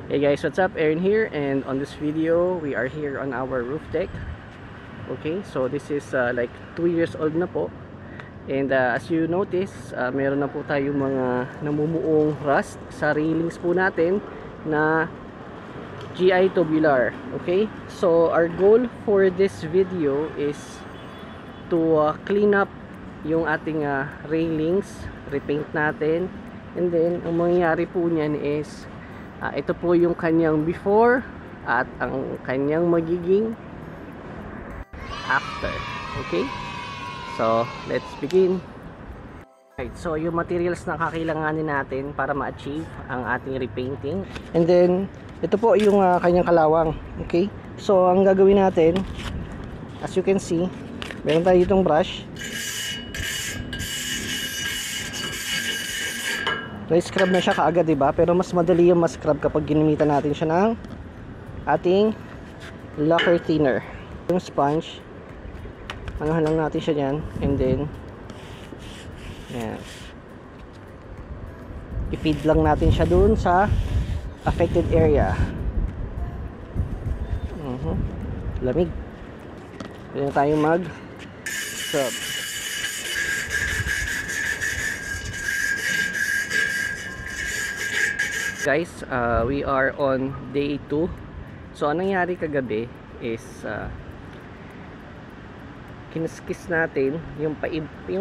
Hey guys, what's up? Aaron here, and on this video we are here on our roof deck. Okay, so this is like 2 years old na po, and as you notice, meron na po tayong mga namumuong rust sa railings po natin na GI tubular. Okay, so our goal for this video is to clean up yung ating railings, repaint natin, and then ang mangyayari po niyan is ito po yung kanyang before at ang kanyang magiging after. Okay, so let's begin. Right, so yung materials na kakailanganin natin para ma-achieve ang ating repainting, and then ito po yung kanyang kalawang. Okay, so ang gagawin natin, as you can see, meron tayo itong brush. Na-scrub na siya kaagad, diba? Pero mas madali yung ma-scrub kapag ginamitan natin siya ng ating lacquer thinner. Yung sponge, anuhan lang natin siya dyan, and then yan, i-feed lang natin siya dun sa affected area. Lamig. Pwede na tayong mag-scrub. Guys, we are on day 2. So anong nangyari kagabi is kinaskis natin yung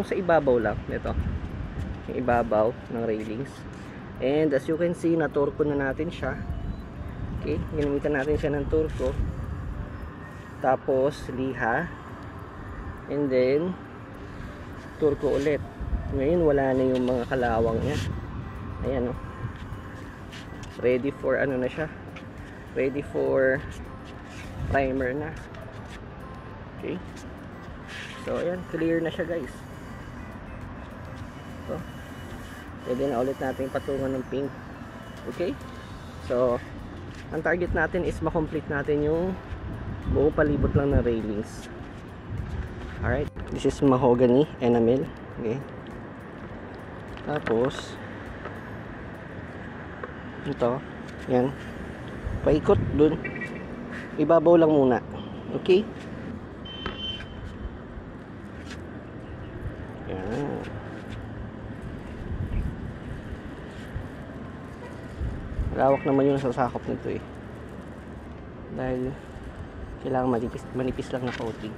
sa ibabaw lang nito, yung ibabaw ng railings, and as you can see, na-turko na natin siya. Okay, ginamitan natin siya ng turko, tapos liha, and then turko ulit. Ngayon wala na yung mga kalawang niya. Ayan, oh, ready for ano na siya, ready for primer na. Okay, so ayan, clear na siya guys. So pwede na ulit natin patungan ng paint. Okay, so ang target natin is makomplete natin yung buong palibot lang ng railings. Alright, this is mahogany enamel. Okay, tapos ito, yan, paikot dun, ibabaw lang muna. Okay, yan. Lawak naman yung sasakop nito eh, dahil kailangan manipis lang na coating.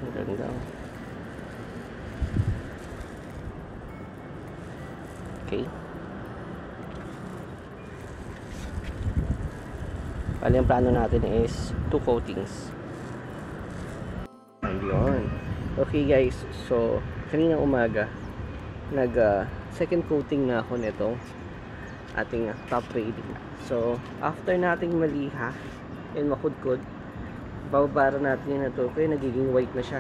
Ang ganda. Okay, bali ang plano natin is 2 coatings. Ayun. Okay guys, so kanina umaga nag second coating na ako nito ating top railing. So after nating maliha and makudkod, babara natin yun na to, kaya nagiging white na siya.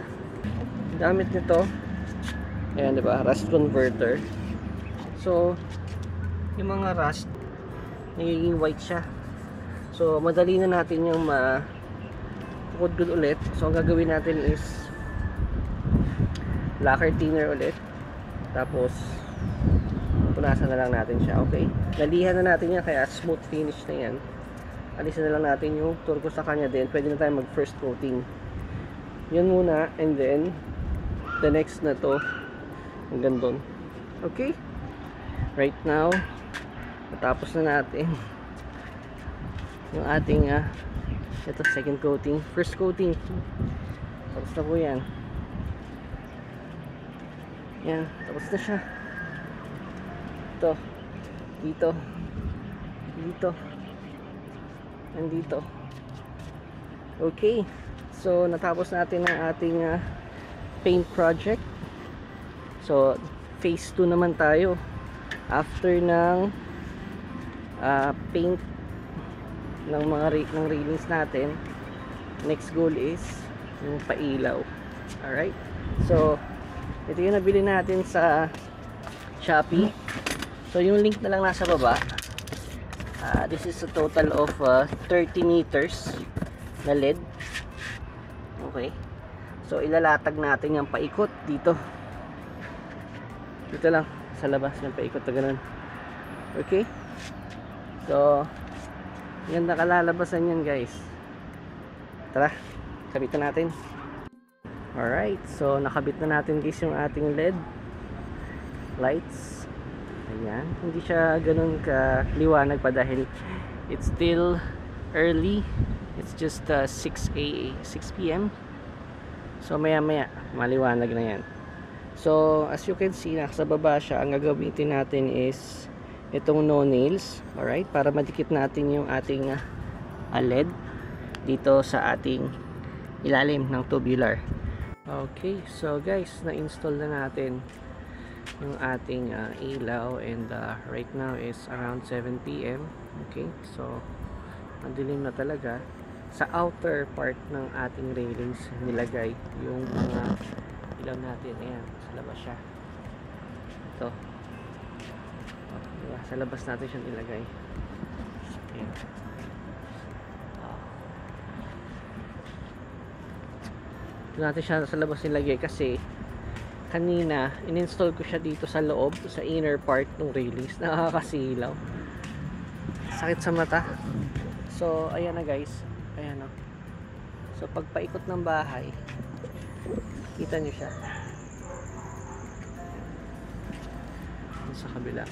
Gamit nito, ayan, diba, rust converter. So yung mga rust nagiging white siya. So madali na natin yung makudkod ulit. So ang gagawin natin is lacquer thinner ulit, tapos punasan na lang natin siya. Okay, nalihan na natin yan, kaya smooth finish na yan. Alisin na lang natin yung turko sa kanya, din pwede na tayo mag first coating. Yun muna, and then the next na to hanggang doon. Okay, right now natapos na natin yung ating ito, second coating. First coating tapos na po yan. Yan, tapos na siya. Ito, dito, dito, and dito. Okay, so natapos natin ang ating paint project. So phase 2 naman tayo after ng paint ng mga ng railings natin. Next goal is yung pailaw. Alright, so ito yung nabili natin sa Shopee. So yung link na lang nasa baba. This is a total of 30 meters na LED. Okay, so ilalatag natin yung paikot dito. Dito lang sa labas ng paikot na ganun. Okay, So, ganda kalalabasan yan guys. Tara, kabitan natin. Alright, so nakabit na natin guys yung ating LED lights. Ayan, hindi siya ganun ka liwanag pa dahil it's still early. It's just 6 p.m. So maya maya maliwanag na yan. So as you can see, nasa baba siya. Ang gagamitin natin is itong no nails, alright, para madikit natin yung ating LED dito sa ating ilalim ng tubular. Okay, so guys, na-install na natin yung ating ilaw, and right now is around 7 p.m. Okay, so madilim na talaga. Sa outer part ng ating railings nilagay yung mga ilaw natin. Ayan, sa labas siya. Ito. Diba? Sa labas natin siya nilagay. Ayan. Ito natin siya sa labas nilagay kasi kanina in-install ko siya dito sa loob, sa inner part ng railings. Nakakasilaw. Sakit sa mata. So ayan na guys, ayan o. So pagpaikot ng bahay, kita nyo siya sa kabila.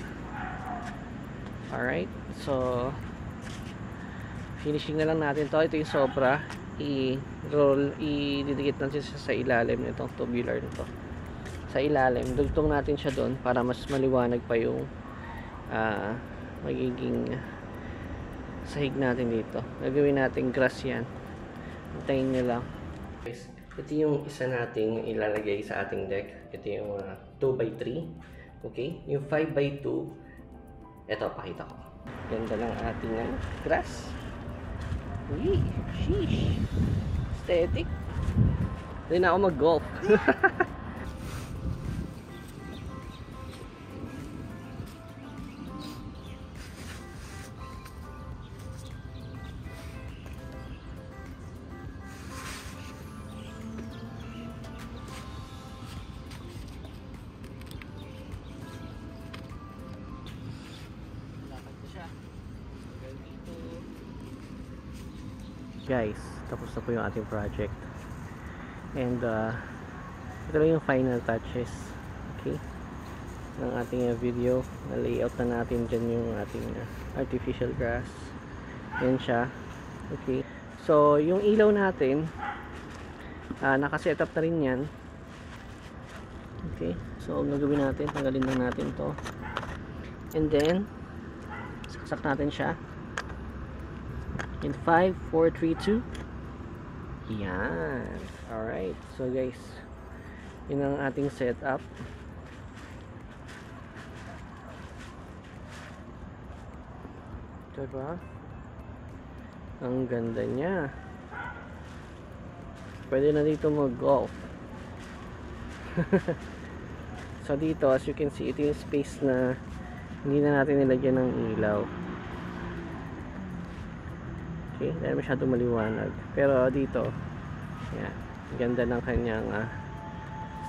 Alright, so finishing na lang natin to. Ito yung sobra, i-roll, ididikit natin siya sa ilalim nitong tubular nito. Sa ilalim, dugtong natin siya doon para mas maliwanag pa yung magiging sahig natin dito. Gagawin natin grass yan. Hintayin nyo lang. Ito yung isa nating ilalagay sa ating deck. Ito yung 2x3. Okay? Yung 5x2, ito, pakita ko. Ganda lang ating grass. Uy, sheesh. Aesthetic. Hindi na ako mag-golf. Guys, tapos na po yung ating project, and ito lang yung final touches, okay, ng ating video. Na layout na natin dyan yung ating artificial grass. Yan siya. Okay, so yung ilaw natin nakaset up na rin yan. Okay, so ang gagawin natin, tanggalin lang natin to, and then saksak natin siya in 5, 4, 3, 2. Yan. Alright. So guys, yun ang ating setup. Diba? Ang ganda niya. Pwede na dito mag-golf. So dito, as you can see, ito yung space na hindi na natin nilagyan ng ilaw. Okay, dahil masyadong maliwanag. Pero dito, yan, ganda ng kanyang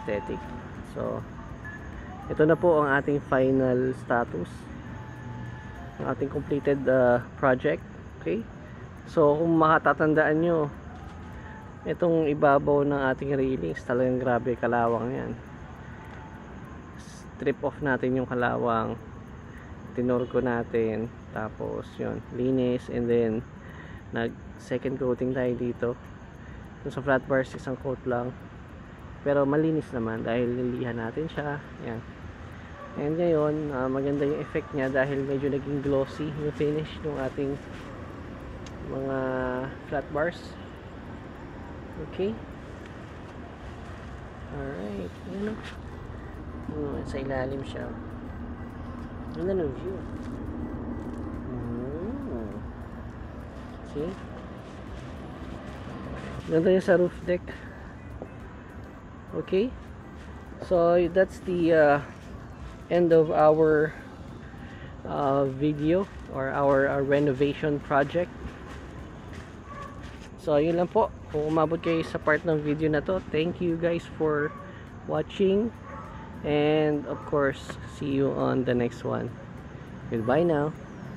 aesthetic. So, ito na po ang ating final status, ang ating completed project. Okay, so kung makatatandaan nyo, itong ibabaw ng ating railings, talagang grabe kalawang yan. Strip off natin yung kalawang, tinurko natin, tapos yun, linis, and then nag second coating tayo dito. Kung sa flat bars, isang coat lang, pero malinis naman dahil nilihan natin siya. Yan. And ngayon, maganda yung effect niya dahil medyo naging glossy yung finish ng ating mga flat bars. Okay, alright, yun o. Sa ilalim siya. Ganda ng view. See? Ganda yung sa roof deck. Okay, so that's the end of our video, or our renovation project. So yun lang po. Kung umabot kayo sa part ng video na to, thank you guys for watching, and of course, see you on the next one. Goodbye now.